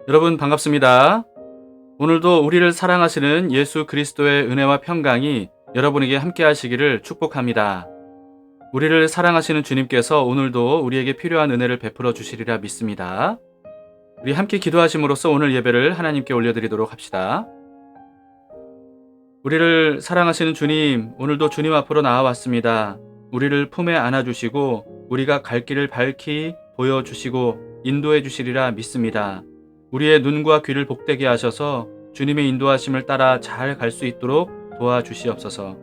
여러분 반갑습니다. 오늘도 우리를 사랑하시는 예수 그리스도의 은혜와 평강이 여러분에게 함께 하시기를 축복합니다. 우리를 사랑하시는 주님께서 오늘도 우리에게 필요한 은혜를 베풀어 주시리라 믿습니다. 우리 함께 기도하심으로써 오늘 예배를 하나님께 올려드리도록 합시다. 우리를 사랑하시는 주님, 오늘도 주님 앞으로 나와왔습니다. 우리를 품에 안아주시고 우리가 갈 길을 밝히 보여주시고 인도해 주시리라 믿습니다. 우리의 눈과 귀를 복되게 하셔서 주님의 인도하심을 따라 잘 갈 수 있도록 도와주시옵소서.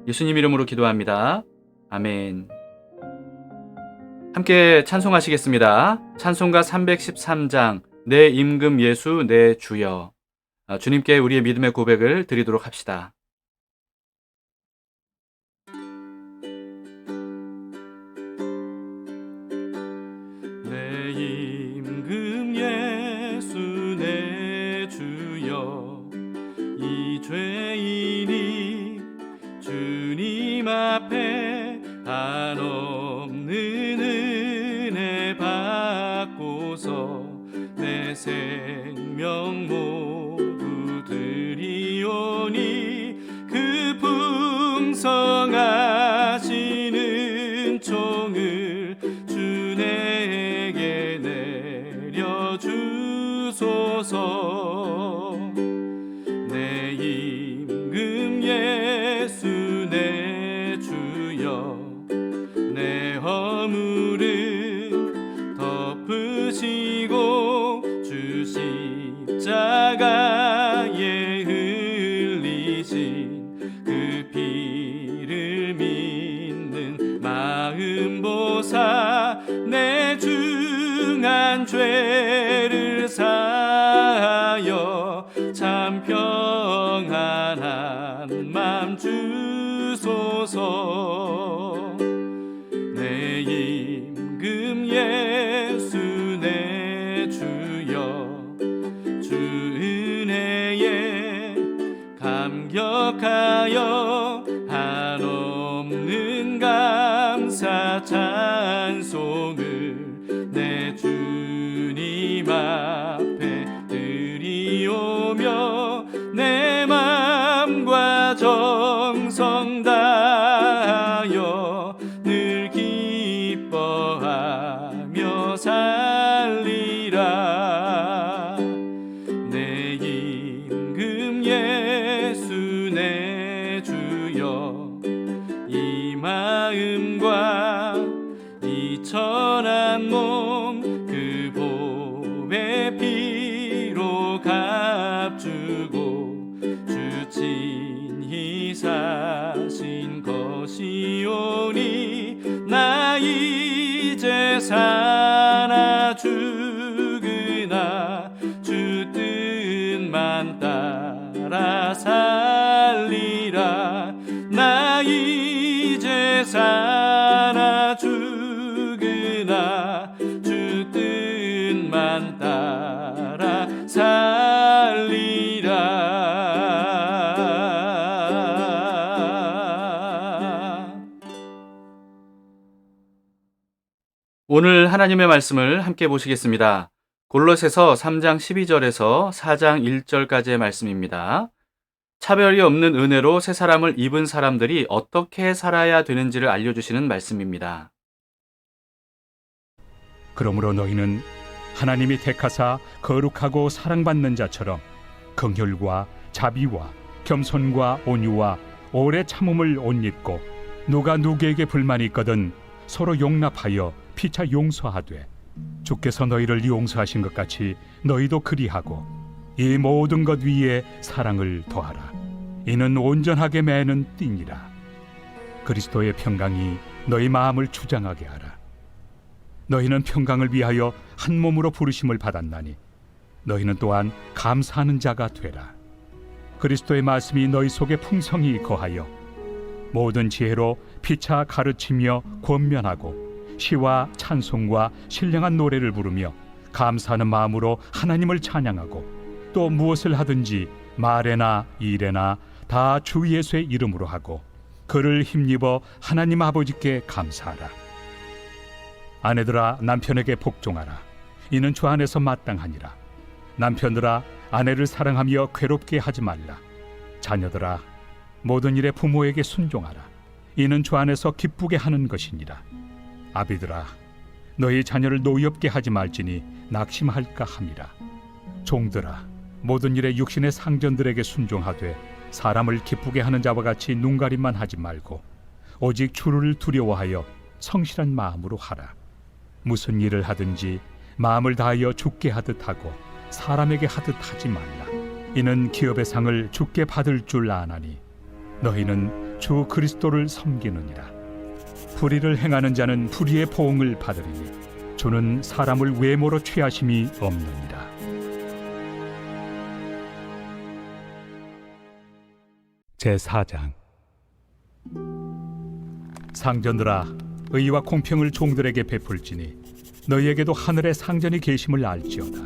예수님 이름으로 기도합니다. 아멘. 함께 찬송하시겠습니다. 찬송가 313장 내 임금 예수 내 주여. 주님께 우리의 믿음의 고백을 드리도록 합시다. 내 임금 예수 내 주여, 이 죄인이 주님 앞에 한없는 은혜 받고서 내 생명 모두 드리오니 그 풍성하신 은총을 주 내게 내려주소서. 내 임금 예수 내 주여, 내 허물을 덮으시고 주 십자가에 흘리신 그 피를 믿는 마음 보사 내 중한 죄를 사하여 참 평안한 맘 주소서. 내 임금 예수 내 주여, 주 은혜에 감격하여 한없는 감사 찬송을 내 주님 앞에 드리오며 내 맘과 정성 다하여 늘 기뻐하며 살리라. 내 임금 예수 내 주여, 이 마음과 이 천한 몸 그 보배 피로 값주고 주 친히 사신 것이오니 나 이제 사나 죽으나 주 뜻만 따라 살리라. 나 이제 사나 죽으나 주 뜻만 따라 살리라. 오늘 하나님의 말씀을 함께 보시겠습니다. 골로새서 3장 12절에서 4장 1절까지의 말씀입니다. 차별이 없는 은혜로 새 사람을 입은 사람들이 어떻게 살아야 되는지를 알려주시는 말씀입니다. 그러므로 너희는 하나님이 택하사 거룩하고 사랑받는 자처럼 긍휼과 자비와 겸손과 온유와 오래 참음을 옷 입고 누가 누구에게 불만이 있거든 서로 용납하여 피차 용서하되 주께서 너희를 용서하신 것 같이 너희도 그리하고 이 모든 것 위에 사랑을 더하라. 이는 온전하게 매는 띠니라. 그리스도의 평강이 너희 마음을 주장하게 하라. 너희는 평강을 위하여 한 몸으로 부르심을 받았나니 너희는 또한 감사하는 자가 되라. 그리스도의 말씀이 너희 속에 풍성히 거하여 모든 지혜로 피차 가르치며 권면하고 시와 찬송과 신령한 노래를 부르며 감사하는 마음으로 하나님을 찬양하고 또 무엇을 하든지 말에나 일에나 다 주 예수의 이름으로 하고 그를 힘입어 하나님 아버지께 감사하라. 아내들아 남편에게 복종하라. 이는 주 안에서 마땅하니라. 남편들아, 아내를 사랑하며 괴롭게 하지 말라. 자녀들아, 모든 일에 부모에게 순종하라. 이는 주 안에서 기쁘게 하는 것이니라. 아비들아, 너희 자녀를 노엽게 하지 말지니 낙심할까 함이라. 종들아, 모든 일에 육신의 상전들에게 순종하되 사람을 기쁘게 하는 자와 같이 눈가림만 하지 말고 오직 주를 두려워하여 성실한 마음으로 하라. 무슨 일을 하든지 마음을 다하여 주께 하듯 하고 사람에게 하듯 하지 말라. 이는 기업의 상을 주께 받을 줄 아나니 너희는 주 그리스도를 섬기느니라. 불의를 행하는 자는 불의의 보응을 받으리니 주는 사람을 외모로 취하심이 없느니라. 제4장. 상전들아, 의와 공평을 종들에게 베풀지니 너희에게도 하늘에 상전이 계심을 알지어다.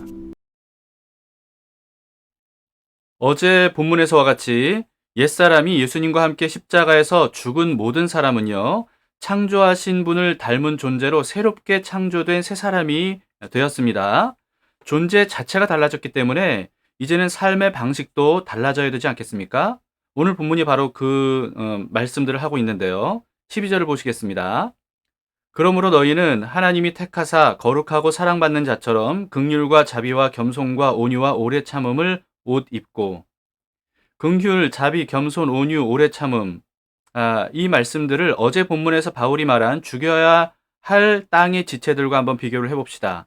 어제 본문에서와 같이 옛사람이 예수님과 함께 십자가에서 죽은 모든 사람은요, 창조하신 분을 닮은 존재로 새롭게 창조된 새 사람이 되었습니다. 존재 자체가 달라졌기 때문에 이제는 삶의 방식도 달라져야 되지 않겠습니까? 오늘 본문이 바로 그 말씀들을 하고 있는데요. 12절을 보시겠습니다. 그러므로 너희는 하나님이 택하사 거룩하고 사랑받는 자처럼 긍휼과 자비와 겸손과 온유와 오래 참음을 옷 입고, 긍휼, 자비, 겸손, 온유, 오래 참음, 이 말씀들을 어제 본문에서 바울이 말한 죽여야 할 땅의 지체들과 한번 비교를 해봅시다.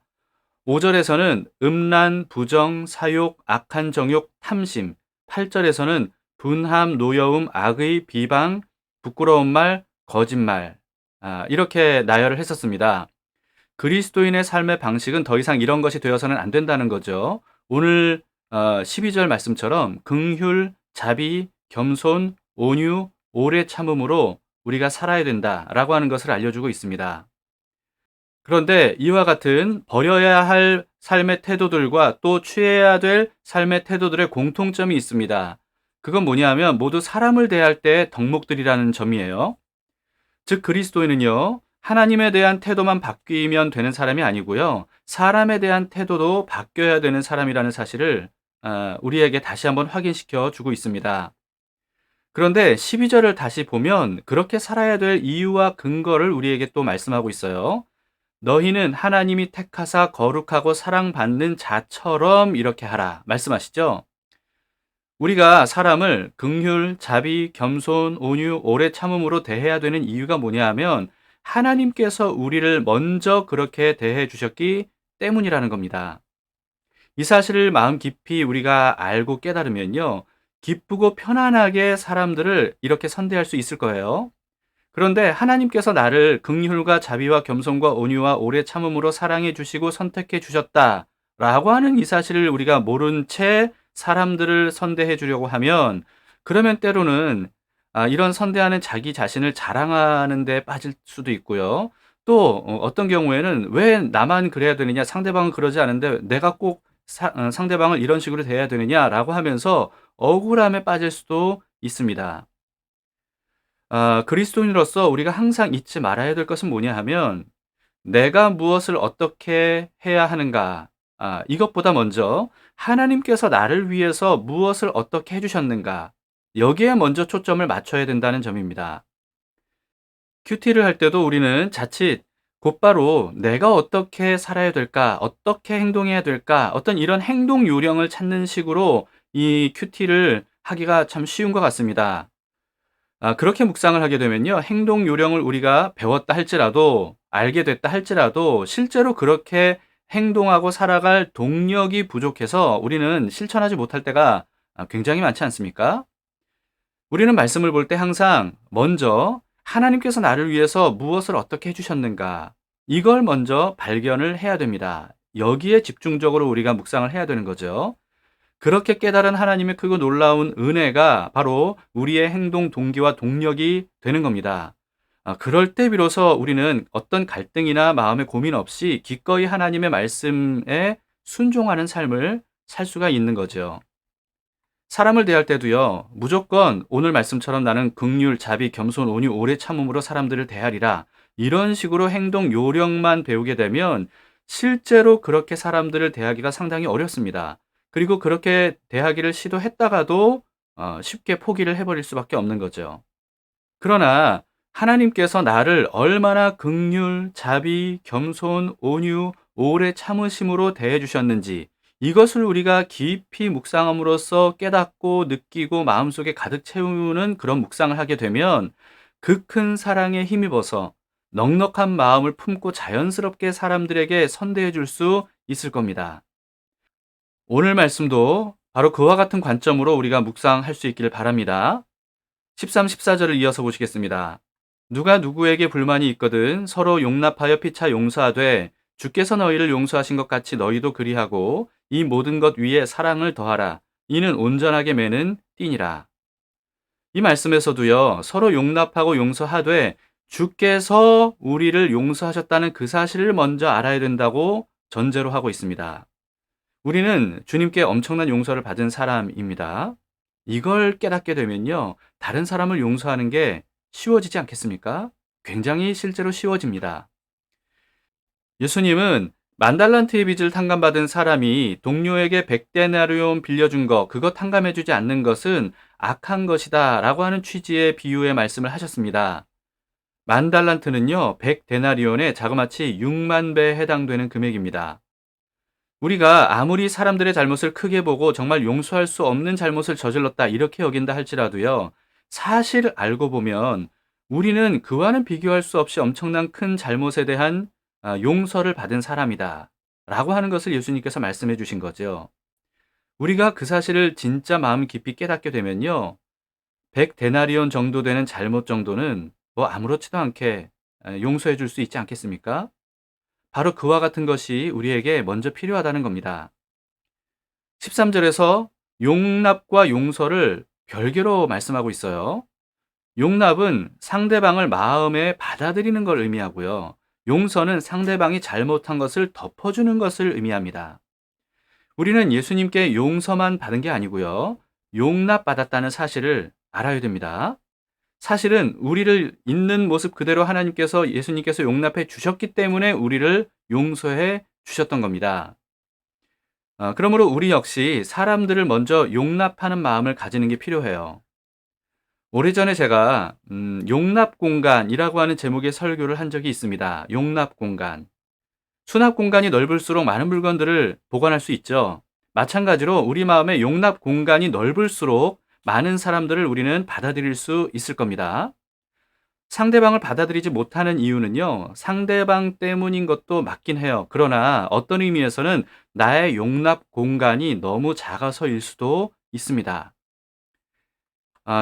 5절에서는 음란, 부정, 사욕, 악한 정욕, 탐심, 8절에서는 분함, 노여움, 악의, 비방, 부끄러운 말, 거짓말, 이렇게 나열을 했었습니다. 그리스도인의 삶의 방식은 더 이상 이런 것이 되어서는 안 된다는 거죠. 오늘 12절 말씀처럼 긍휼, 자비, 겸손, 온유, 오래 참음으로 우리가 살아야 된다라고 하는 것을 알려주고 있습니다. 그런데 이와 같은 버려야 할 삶의 태도들과 또 취해야 될 삶의 태도들의 공통점이 있습니다. 그건 뭐냐면 모두 사람을 대할 때의 덕목들이라는 점이에요. 즉 그리스도인은요, 하나님에 대한 태도만 바뀌면 되는 사람이 아니고요, 사람에 대한 태도도 바뀌어야 되는 사람이라는 사실을 우리에게 다시 한번 확인시켜 주고 있습니다. 그런데 12절을 다시 보면 그렇게 살아야 될 이유와 근거를 우리에게 또 말씀하고 있어요. 너희는 하나님이 택하사 거룩하고 사랑받는 자처럼 이렇게 하라 말씀하시죠. 우리가 사람을 긍휼, 자비, 겸손, 온유, 오래 참음으로 대해야 되는 이유가 뭐냐 하면 하나님께서 우리를 먼저 그렇게 대해 주셨기 때문이라는 겁니다. 이 사실을 마음 깊이 우리가 알고 깨달으면요, 기쁘고 편안하게 사람들을 이렇게 선대할 수 있을 거예요. 그런데 하나님께서 나를 긍휼과 자비와 겸손과 온유와 오래 참음으로 사랑해 주시고 선택해 주셨다라고 하는 이 사실을 우리가 모른 채 사람들을 선대해 주려고 하면, 그러면 때로는 이런 선대하는 자기 자신을 자랑하는 데 빠질 수도 있고요. 또 어떤 경우에는 왜 나만 그래야 되느냐, 상대방은 그러지 않은데 내가 꼭 상대방을 이런 식으로 대해야 되느냐라고 하면서 억울함에 빠질 수도 있습니다. 그리스도인으로서 우리가 항상 잊지 말아야 될 것은 뭐냐 하면 내가 무엇을 어떻게 해야 하는가, 이것보다 먼저 하나님께서 나를 위해서 무엇을 어떻게 해주셨는가, 여기에 먼저 초점을 맞춰야 된다는 점입니다. 큐티를 할 때도 우리는 자칫 곧바로 내가 어떻게 살아야 될까, 어떻게 행동해야 될까, 어떤 이런 행동 요령을 찾는 식으로 이 큐티를 하기가 참 쉬운 것 같습니다. 그렇게 묵상을 하게 되면요, 행동 요령을 우리가 배웠다 할지라도, 알게 됐다 할지라도 실제로 그렇게 행동하고 살아갈 동력이 부족해서 우리는 실천하지 못할 때가 굉장히 많지 않습니까? 우리는 말씀을 볼 때 항상 먼저 하나님께서 나를 위해서 무엇을 어떻게 해주셨는가, 이걸 먼저 발견을 해야 됩니다. 여기에 집중적으로 우리가 묵상을 해야 되는 거죠. 그렇게 깨달은 하나님의 크고 놀라운 은혜가 바로 우리의 행동 동기와 동력이 되는 겁니다. 그럴 때 비로소 우리는 어떤 갈등이나 마음의 고민 없이 기꺼이 하나님의 말씀에 순종하는 삶을 살 수가 있는 거죠. 사람을 대할 때도요, 무조건 오늘 말씀처럼 나는 긍휼, 자비, 겸손, 온유, 오래 참음으로 사람들을 대하리라, 이런 식으로 행동 요령만 배우게 되면 실제로 그렇게 사람들을 대하기가 상당히 어렵습니다. 그리고 그렇게 대하기를 시도했다가도 쉽게 포기를 해버릴 수밖에 없는 거죠. 그러나 하나님께서 나를 얼마나 긍휼, 자비, 겸손, 온유, 오래 참으심으로 대해 주셨는지 이것을 우리가 깊이 묵상함으로써 깨닫고 느끼고 마음속에 가득 채우는 그런 묵상을 하게 되면 그 큰 사랑에 힘입어서 넉넉한 마음을 품고 자연스럽게 사람들에게 선대해 줄 수 있을 겁니다. 오늘 말씀도 바로 그와 같은 관점으로 우리가 묵상할 수 있기를 바랍니다. 13, 14절을 이어서 보시겠습니다. 누가 누구에게 불만이 있거든 서로 용납하여 피차 용서하되 주께서 너희를 용서하신 것 같이 너희도 그리하고 이 모든 것 위에 사랑을 더하라. 이는 온전하게 매는 띠니라. 이 말씀에서도요, 서로 용납하고 용서하되 주께서 우리를 용서하셨다는 그 사실을 먼저 알아야 된다고 전제로 하고 있습니다. 우리는 주님께 엄청난 용서를 받은 사람입니다. 이걸 깨닫게 되면요, 다른 사람을 용서하는 게 쉬워지지 않겠습니까? 굉장히 실제로 쉬워집니다. 예수님은 만달란트의 빚을 탕감받은 사람이 동료에게 100데나리온 빌려준 거, 그거 탕감해주지 않는 것은 악한 것이다 라고 하는 취지의 비유의 말씀을 하셨습니다. 만달란트는요, 100데나리온의 자그마치 6만 배에 해당되는 금액입니다. 우리가 아무리 사람들의 잘못을 크게 보고 정말 용서할 수 없는 잘못을 저질렀다 이렇게 여긴다 할지라도요, 사실 알고 보면 우리는 그와는 비교할 수 없이 엄청난 큰 잘못에 대한 용서를 받은 사람이다 라고 하는 것을 예수님께서 말씀해 주신 거죠. 우리가 그 사실을 진짜 마음 깊이 깨닫게 되면요, 100데나리온 정도 되는 잘못 정도는 뭐 아무렇지도 않게 용서해 줄 수 있지 않겠습니까? 바로 그와 같은 것이 우리에게 먼저 필요하다는 겁니다. 13절에서 용납과 용서를 별개로 말씀하고 있어요. 용납은 상대방을 마음에 받아들이는 걸 의미하고요. 용서는 상대방이 잘못한 것을 덮어주는 것을 의미합니다. 우리는 예수님께 용서만 받은 게 아니고요. 용납받았다는 사실을 알아야 됩니다. 사실은 우리를 있는 모습 그대로 하나님께서 예수님께서 용납해 주셨기 때문에 우리를 용서해 주셨던 겁니다. 그러므로 우리 역시 사람들을 먼저 용납하는 마음을 가지는 게 필요해요. 오래전에 제가 용납 공간이라고 하는 제목의 설교를 한 적이 있습니다. 용납 공간. 수납 공간이 넓을수록 많은 물건들을 보관할 수 있죠. 마찬가지로 우리 마음의 용납 공간이 넓을수록 많은 사람들을 우리는 받아들일 수 있을 겁니다. 상대방을 받아들이지 못하는 이유는요, 상대방 때문인 것도 맞긴 해요. 그러나 어떤 의미에서는 나의 용납 공간이 너무 작아서일 수도 있습니다.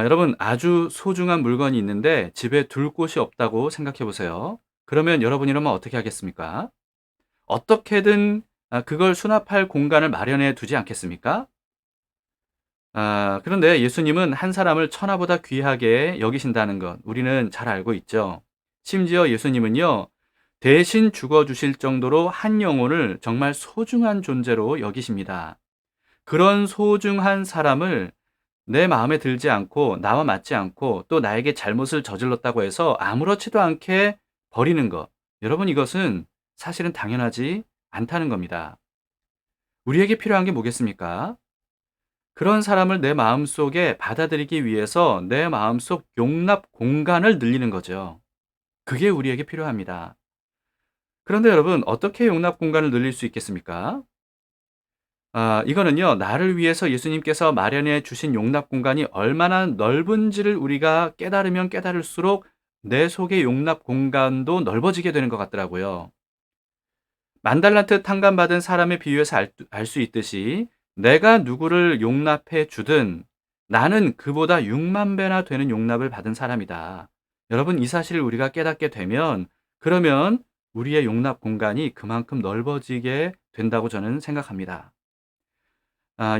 여러분, 아주 소중한 물건이 있는데 집에 둘 곳이 없다고 생각해 보세요. 그러면 여러분이라면 어떻게 하겠습니까? 어떻게든 그걸 수납할 공간을 마련해 두지 않겠습니까? 그런데 예수님은 한 사람을 천하보다 귀하게 여기신다는 것, 우리는 잘 알고 있죠. 심지어 예수님은요, 대신 죽어주실 정도로 한 영혼을 정말 소중한 존재로 여기십니다. 그런 소중한 사람을 내 마음에 들지 않고, 나와 맞지 않고, 또 나에게 잘못을 저질렀다고 해서 아무렇지도 않게 버리는 것. 여러분, 이것은 사실은 당연하지 않다는 겁니다. 우리에게 필요한 게 뭐겠습니까? 그런 사람을 내 마음속에 받아들이기 위해서 내 마음속 용납 공간을 늘리는 거죠. 그게 우리에게 필요합니다. 그런데 여러분, 어떻게 용납 공간을 늘릴 수 있겠습니까? 이거는요, 나를 위해서 예수님께서 마련해 주신 용납 공간이 얼마나 넓은지를 우리가 깨달으면 깨달을수록 내 속의 용납 공간도 넓어지게 되는 것 같더라고요. 만달란트 탕감받은 사람의 비유에서 알 수 있듯이 내가 누구를 용납해 주든 나는 그보다 6만 배나 되는 용납을 받은 사람이다. 여러분, 이 사실을 우리가 깨닫게 되면 그러면 우리의 용납 공간이 그만큼 넓어지게 된다고 저는 생각합니다.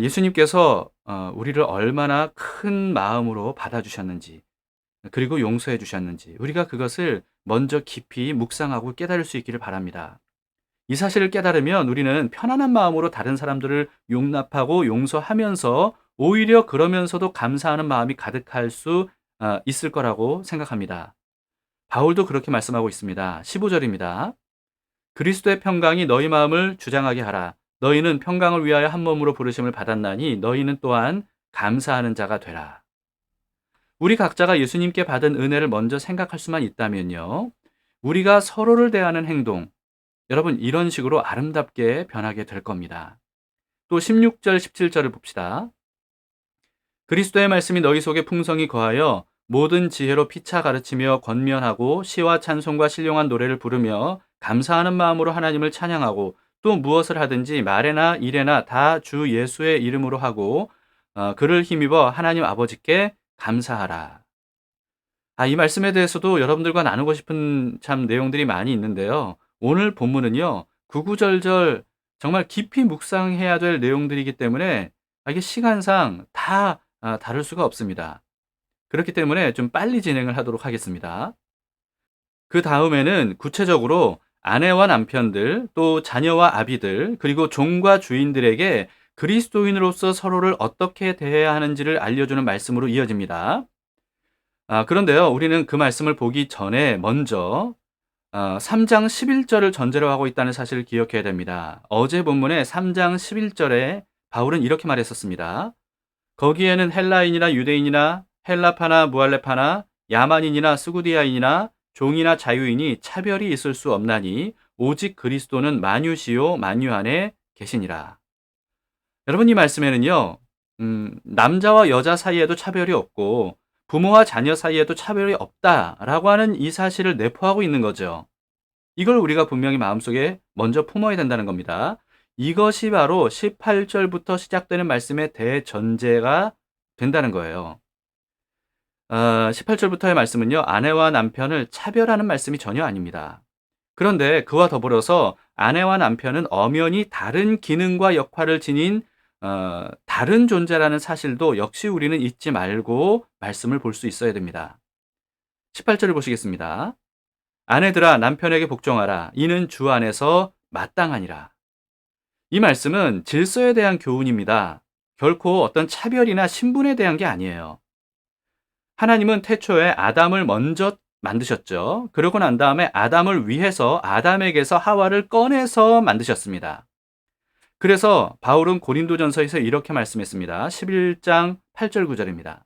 예수님께서 우리를 얼마나 큰 마음으로 받아주셨는지 그리고 용서해 주셨는지 우리가 그것을 먼저 깊이 묵상하고 깨달을 수 있기를 바랍니다. 이 사실을 깨달으면 우리는 편안한 마음으로 다른 사람들을 용납하고 용서하면서 오히려 그러면서도 감사하는 마음이 가득할 수 있을 거라고 생각합니다. 바울도 그렇게 말씀하고 있습니다. 15절입니다. 그리스도의 평강이 너희 마음을 주장하게 하라. 너희는 평강을 위하여 한 몸으로 부르심을 받았나니 너희는 또한 감사하는 자가 되라. 우리 각자가 예수님께 받은 은혜를 먼저 생각할 수만 있다면요. 우리가 서로를 대하는 행동, 여러분 이런 식으로 아름답게 변하게 될 겁니다. 또 16절, 17절을 봅시다. 그리스도의 말씀이 너희 속에 풍성히 거하여 모든 지혜로 피차 가르치며 권면하고 시와 찬송과 신령한 노래를 부르며 감사하는 마음으로 하나님을 찬양하고 또 무엇을 하든지 말에나 일에나 다 주 예수의 이름으로 하고 그를 힘입어 하나님 아버지께 감사하라. 이 말씀에 대해서도 여러분들과 나누고 싶은 참 내용들이 많이 있는데요. 오늘 본문은요. 구구절절 정말 깊이 묵상해야 될 내용들이기 때문에 이게 시간상 다 다룰 수가 없습니다. 그렇기 때문에 좀 빨리 진행을 하도록 하겠습니다. 그 다음에는 구체적으로 아내와 남편들, 또 자녀와 아비들, 그리고 종과 주인들에게 그리스도인으로서 서로를 어떻게 대해야 하는지를 알려주는 말씀으로 이어집니다. 그런데요, 우리는 그 말씀을 보기 전에 먼저 3장 11절을 전제로 하고 있다는 사실을 기억해야 됩니다. 어제 본문의 3장 11절에 바울은 이렇게 말했었습니다. 거기에는 헬라인이나 유대인이나 헬라파나 무할레파나 야만인이나 스구디아인이나 종이나 자유인이 차별이 있을 수 없나니 오직 그리스도는 만유시요 만유 안에 계시니라. 여러분 이 말씀에는요. 남자와 여자 사이에도 차별이 없고 부모와 자녀 사이에도 차별이 없다라고 하는 이 사실을 내포하고 있는 거죠. 이걸 우리가 분명히 마음속에 먼저 품어야 된다는 겁니다. 이것이 바로 18절부터 시작되는 말씀의 대전제가 된다는 거예요. 18절부터의 말씀은요. 아내와 남편을 차별하는 말씀이 전혀 아닙니다. 그런데 그와 더불어서 아내와 남편은 엄연히 다른 기능과 역할을 지닌 다른 존재라는 사실도 역시 우리는 잊지 말고 말씀을 볼 수 있어야 됩니다. 18절을 보시겠습니다. 아내들아 남편에게 복종하라. 이는 주 안에서 마땅하니라. 이 말씀은 질서에 대한 교훈입니다. 결코 어떤 차별이나 신분에 대한 게 아니에요. 하나님은 태초에 아담을 먼저 만드셨죠. 그러고 난 다음에 아담을 위해서 아담에게서 하와를 꺼내서 만드셨습니다. 그래서 바울은 고린도전서에서 이렇게 말씀했습니다. 11장 8절 9절입니다.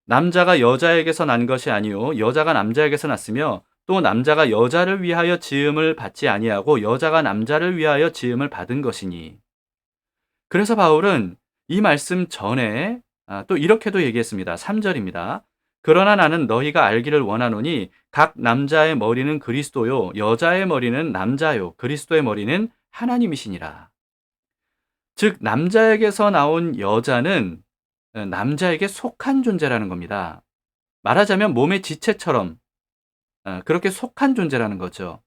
남자가 여자에게서 난 것이 아니요 여자가 남자에게서 났으며 또 남자가 여자를 위하여 지음을 받지 아니하고 여자가 남자를 위하여 지음을 받은 것이니. 그래서 바울은 이 말씀 전에 또 이렇게도 얘기했습니다. 3절입니다. 그러나 나는 너희가 알기를 원하노니 각 남자의 머리는 그리스도요 여자의 머리는 남자요 그리스도의 머리는 하나님이시니라. 즉 남자에게서 나온 여자는 남자에게 속한 존재라는 겁니다. 말하자면 몸의 지체처럼 그렇게 속한 존재라는 거죠.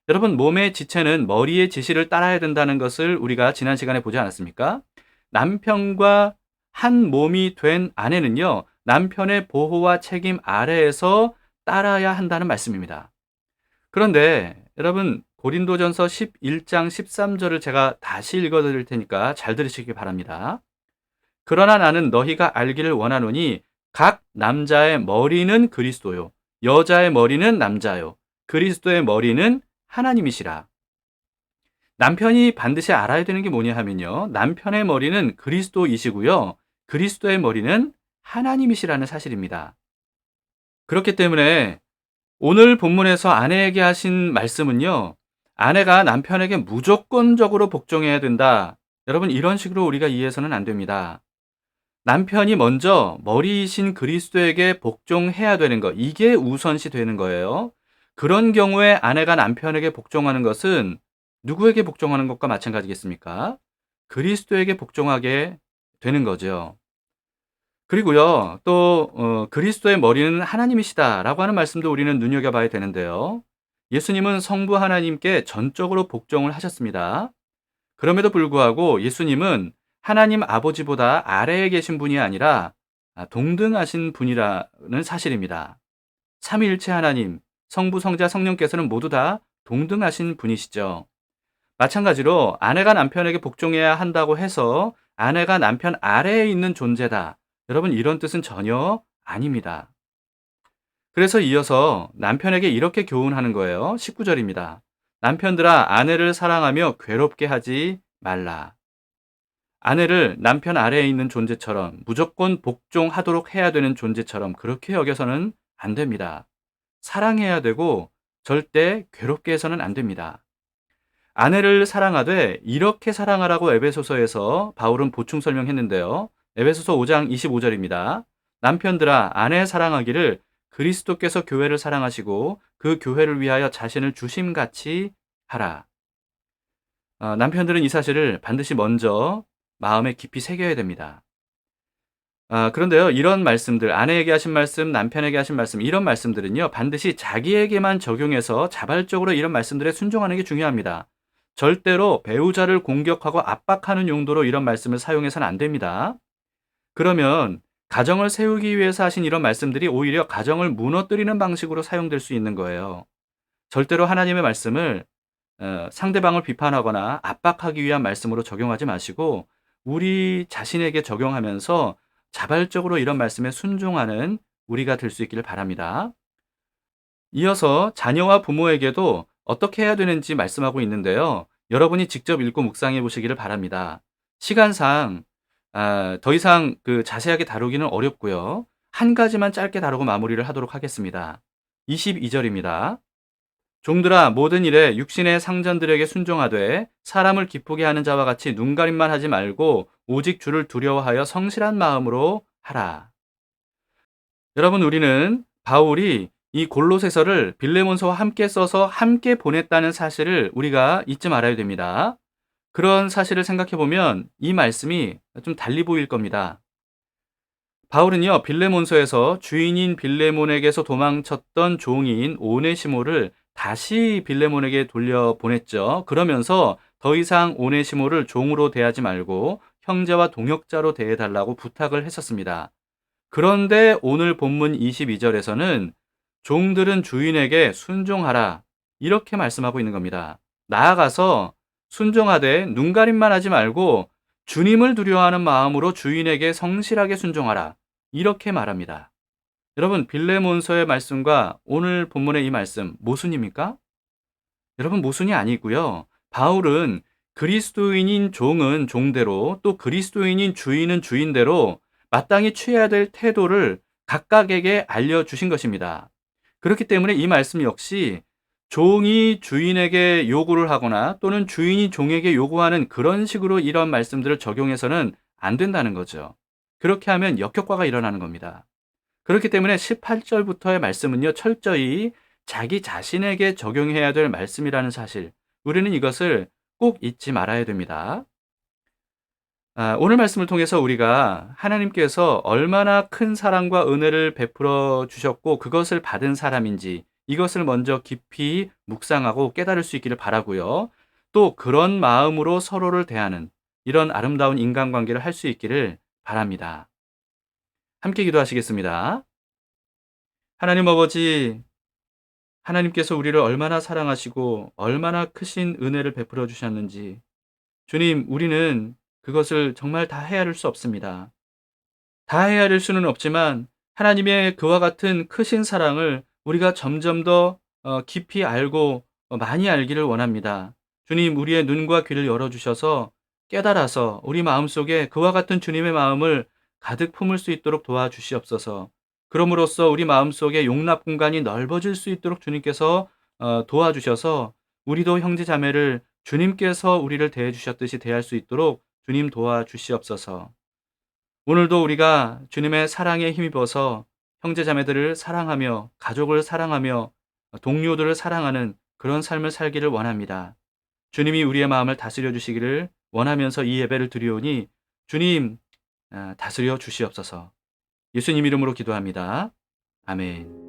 여러분 몸의 지체는 머리의 지시를 따라야 된다는 것을 우리가 지난 시간에 보지 않았습니까? 남편과 한 몸이 된 아내는요. 남편의 보호와 책임 아래에서 따라야 한다는 말씀입니다. 그런데 여러분 고린도전서 11장 13절을 제가 다시 읽어드릴 테니까 잘 들으시기 바랍니다. 그러나 나는 너희가 알기를 원하노니 각 남자의 머리는 그리스도요 여자의 머리는 남자요 그리스도의 머리는 하나님이시라. 남편이 반드시 알아야 되는 게 뭐냐 하면요. 남편의 머리는 그리스도이시고요. 그리스도의 머리는 하나님이시라는 사실입니다. 그렇기 때문에 오늘 본문에서 아내에게 하신 말씀은요. 아내가 남편에게 무조건적으로 복종해야 된다. 여러분 이런 식으로 우리가 이해해서는 안 됩니다. 남편이 먼저 머리이신 그리스도에게 복종해야 되는 것, 이게 우선시 되는 거예요. 그런 경우에 아내가 남편에게 복종하는 것은 누구에게 복종하는 것과 마찬가지겠습니까? 그리스도에게 복종하게 되는 거죠. 그리고요, 또 그리스도의 머리는 하나님이시다라고 하는 말씀도 우리는 눈여겨봐야 되는데요. 예수님은 성부 하나님께 전적으로 복종을 하셨습니다. 그럼에도 불구하고 예수님은 하나님 아버지보다 아래에 계신 분이 아니라 동등하신 분이라는 사실입니다. 삼위일체 하나님, 성부, 성자, 성령께서는 모두 다 동등하신 분이시죠. 마찬가지로 아내가 남편에게 복종해야 한다고 해서 아내가 남편 아래에 있는 존재다. 여러분 이런 뜻은 전혀 아닙니다. 그래서 이어서 남편에게 이렇게 교훈하는 거예요. 19절입니다. 남편들아 아내를 사랑하며 괴롭게 하지 말라. 아내를 남편 아래에 있는 존재처럼 무조건 복종하도록 해야 되는 존재처럼 그렇게 여겨서는 안 됩니다. 사랑해야 되고 절대 괴롭게 해서는 안 됩니다. 아내를 사랑하되 이렇게 사랑하라고 에베소서에서 바울은 보충 설명했는데요. 에베소서 5장 25절입니다. 남편들아 아내 사랑하기를 그리스도께서 교회를 사랑하시고 그 교회를 위하여 자신을 주심같이 하라. 남편들은 이 사실을 반드시 먼저 마음에 깊이 새겨야 됩니다. 그런데요, 이런 말씀들, 아내에게 하신 말씀, 남편에게 하신 말씀, 이런 말씀들은요, 반드시 자기에게만 적용해서 자발적으로 이런 말씀들에 순종하는 게 중요합니다. 절대로 배우자를 공격하고 압박하는 용도로 이런 말씀을 사용해서는 안 됩니다. 그러면 가정을 세우기 위해서 하신 이런 말씀들이 오히려 가정을 무너뜨리는 방식으로 사용될 수 있는 거예요. 절대로 하나님의 말씀을 상대방을 비판하거나 압박하기 위한 말씀으로 적용하지 마시고 우리 자신에게 적용하면서 자발적으로 이런 말씀에 순종하는 우리가 될 수 있기를 바랍니다. 이어서 자녀와 부모에게도 어떻게 해야 되는지 말씀하고 있는데요. 여러분이 직접 읽고 묵상해 보시기를 바랍니다. 시간상 더 이상 자세하게 다루기는 어렵고요. 한 가지만 짧게 다루고 마무리를 하도록 하겠습니다. 22절입니다. 종들아 모든 일에 육신의 상전들에게 순종하되 사람을 기쁘게 하는 자와 같이 눈가림만 하지 말고 오직 주를 두려워하여 성실한 마음으로 하라. 여러분, 우리는 바울이 이 골로새서를 빌레몬서와 함께 써서 함께 보냈다는 사실을 우리가 잊지 말아야 됩니다. 그런 사실을 생각해 보면 이 말씀이 좀 달리 보일 겁니다. 바울은요, 빌레몬서에서 주인인 빌레몬에게서 도망쳤던 종인 오네시모를 다시 빌레몬에게 돌려보냈죠. 그러면서 더 이상 오네시모를 종으로 대하지 말고 형제와 동역자로 대해달라고 부탁을 했었습니다. 그런데 오늘 본문 22절에서는 종들은 주인에게 순종하라 이렇게 말씀하고 있는 겁니다. 나아가서 순종하되 눈가림만 하지 말고 주님을 두려워하는 마음으로 주인에게 성실하게 순종하라 이렇게 말합니다. 여러분, 빌레몬서의 말씀과 오늘 본문의 이 말씀 모순입니까? 여러분, 모순이 아니고요. 바울은 그리스도인인 종은 종대로 또 그리스도인인 주인은 주인대로 마땅히 취해야 될 태도를 각각에게 알려주신 것입니다. 그렇기 때문에 이 말씀 역시 종이 주인에게 요구를 하거나 또는 주인이 종에게 요구하는 그런 식으로 이런 말씀들을 적용해서는 안 된다는 거죠. 그렇게 하면 역효과가 일어나는 겁니다. 그렇기 때문에 18절부터의 말씀은요, 철저히 자기 자신에게 적용해야 될 말씀이라는 사실, 우리는 이것을 꼭 잊지 말아야 됩니다. 오늘 말씀을 통해서 우리가 하나님께서 얼마나 큰 사랑과 은혜를 베풀어 주셨고 그것을 받은 사람인지 이것을 먼저 깊이 묵상하고 깨달을 수 있기를 바라고요. 또 그런 마음으로 서로를 대하는 이런 아름다운 인간관계를 할 수 있기를 바랍니다. 함께 기도하시겠습니다. 하나님 아버지, 하나님께서 우리를 얼마나 사랑하시고 얼마나 크신 은혜를 베풀어 주셨는지 주님, 우리는 그것을 정말 다 헤아릴 수 없습니다. 다 헤아릴 수는 없지만 하나님의 그와 같은 크신 사랑을 우리가 점점 더 깊이 알고 많이 알기를 원합니다. 주님, 우리의 눈과 귀를 열어주셔서 깨달아서 우리 마음속에 그와 같은 주님의 마음을 가득 품을 수 있도록 도와주시옵소서. 그럼으로써 우리 마음속에 용납 공간이 넓어질 수 있도록 주님께서 도와주셔서 우리도 형제 자매를 주님께서 우리를 대해 주셨듯이 대할 수 있도록 주님 도와주시옵소서. 오늘도 우리가 주님의 사랑에 힘입어서 형제 자매들을 사랑하며 가족을 사랑하며 동료들을 사랑하는 그런 삶을 살기를 원합니다. 주님이 우리의 마음을 다스려 주시기를 원하면서 이 예배를 드리오니 주님 다스려 주시옵소서. 예수님 이름으로 기도합니다. 아멘.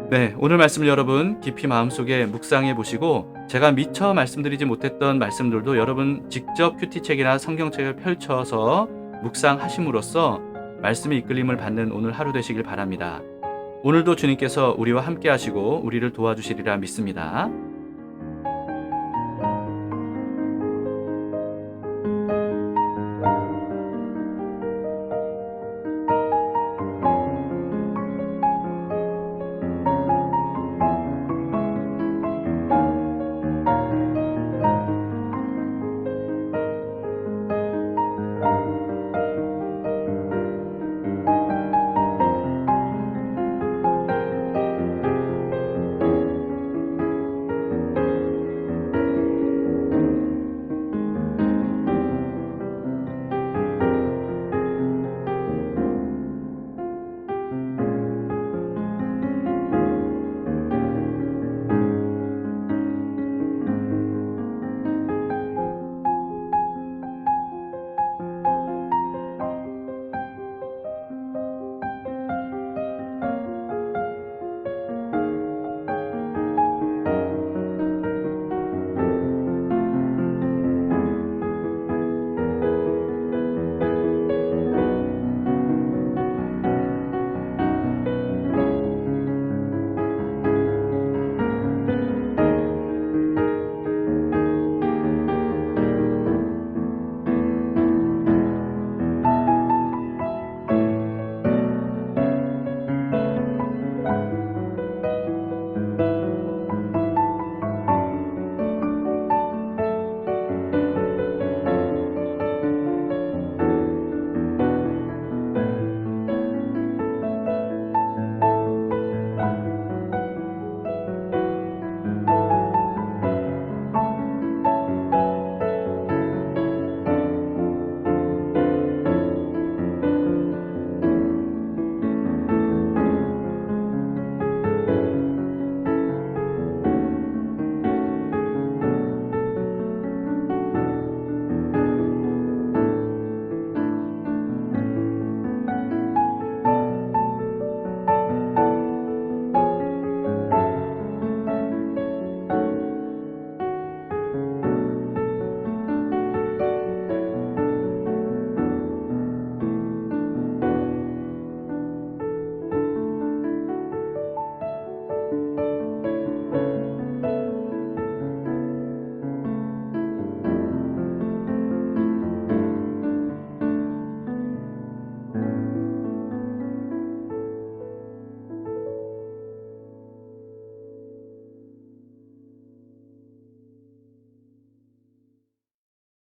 네, 오늘 말씀을 여러분 깊이 마음속에 묵상해 보시고 제가 미처 말씀드리지 못했던 말씀들도 여러분 직접 큐티책이나 성경책을 펼쳐서 묵상하심으로써 말씀의 이끌림을 받는 오늘 하루 되시길 바랍니다. 오늘도 주님께서 우리와 함께 하시고 우리를 도와주시리라 믿습니다.